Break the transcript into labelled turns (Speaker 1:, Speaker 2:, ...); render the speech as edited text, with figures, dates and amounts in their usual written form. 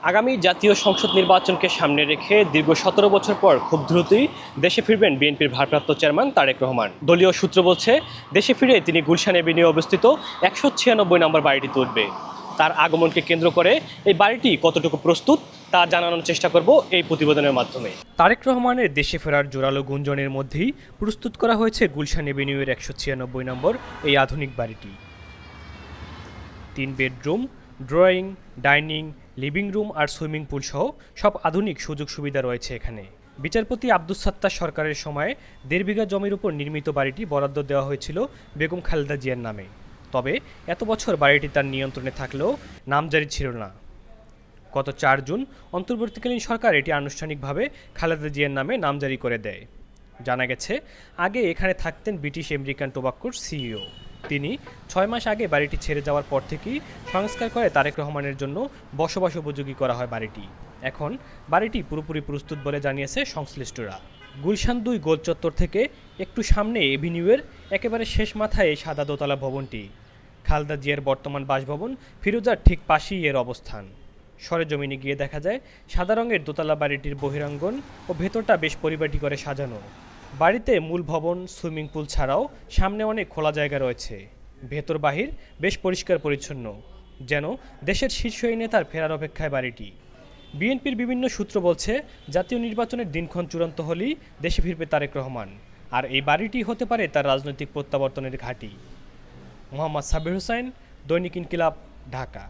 Speaker 1: আগামী জাতীয় সংসদ নির্বাচনকে সামনে রেখে দীর্ঘ ১৭ বছর পর খুব দ্রুতই দেশে ফিরবেন বিএনপির ভারপ্রাপ্ত চেয়ারম্যান তারেক রহমান। দলীয় সূত্র বলছে, দেশে ফিরে তিনি গুলশান এভিনিউ অবস্থিত ১৯৬ নম্বর বাড়িটিতে উঠবে। তার আগমনকে কেন্দ্র করে এই বাড়িটি কতটুকু প্রস্তুত তা জানানোর চেষ্টা করব এই প্রতিবেদনের মাধ্যমে। তারেক রহমানের দেশে ফেরার জোরালো গুঞ্জনের মধ্যেই প্রস্তুত করা হয়েছে গুলশান এভিনিউয়ের ১৯৬ নম্বর এই আধুনিক বাড়িটি। ৩ bedroom, drawing, dining, living room আর সুইমিং পুল সহ সব আধুনিক সুযোগ সুবিধা রয়েছে এখানে। বিচারপতি আব্দুস সাত্তার সরকারের সময় ১.৫ বিঘা জমির উপর নির্মিত বাড়িটি বরাদ্দ দেওয়া হয়েছিল বেগম খালেদা জিয়ার নামে। তবে এত বছর বাড়িটি তার নিয়ন্ত্রণে থাকলেও নামজারি ছিল না। গত ৪ জুন অন্তর্বর্তীকালীন সরকার এটি আনুষ্ঠানিকভাবে খালেদা জিয়ার নামে নামজারি করে দেয়। জানা গেছে, আগে এখানে থাকতেন ব্রিটিশ আমেরিকান টোবাক্কোর সিইও। তিনি ৬ মাস আগে বাড়িটি ছেড়ে যাওয়ার পর থেকেই সংস্কার করে তারেক রহমানের জন্য বসবাস উপযোগী করা হয় বাড়িটি। এখন বাড়িটি পুরোপুরি প্রস্তুত বলে জানিয়েছে সংশ্লিষ্টরা। গুলশান ২ গোল চত্বর থেকে একটু সামনে এভিনিউয়ের একেবারে শেষ মাথায় এই সাদা দোতলা ভবনটি। খালেদা জিয়ার বর্তমান বাসভবন ফিরোজার ঠিক পাশেই এর অবস্থান। সরেজমিনে গিয়ে দেখা যায়, সাদা রঙের দোতলা বাড়িটির বহিরাঙ্গন ও ভেতরটা বেশ পরিপাটি করে সাজানো। বাড়িতে মূল ভবন, সুইমিং পুল ছাড়াও সামনে অনেক খোলা জায়গা রয়েছে। ভেতর বাহির বেশ পরিষ্কার পরিচ্ছন্ন, যেন দেশের শীর্ষ এই নেতার ফেরার অপেক্ষায় বাড়িটি। বিএনপির বিভিন্ন সূত্র বলছে, জাতীয় নির্বাচনের দিনক্ষণ চূড়ান্ত হলেই দেশে ফিরবে তারেক রহমান, আর এই বাড়িটি হতে পারে তার রাজনৈতিক প্রত্যাবর্তনের ঘাঁটি। মোহাম্মদ সাব্বির হোসাইন, দৈনিক ইনকিলাব, ঢাকা।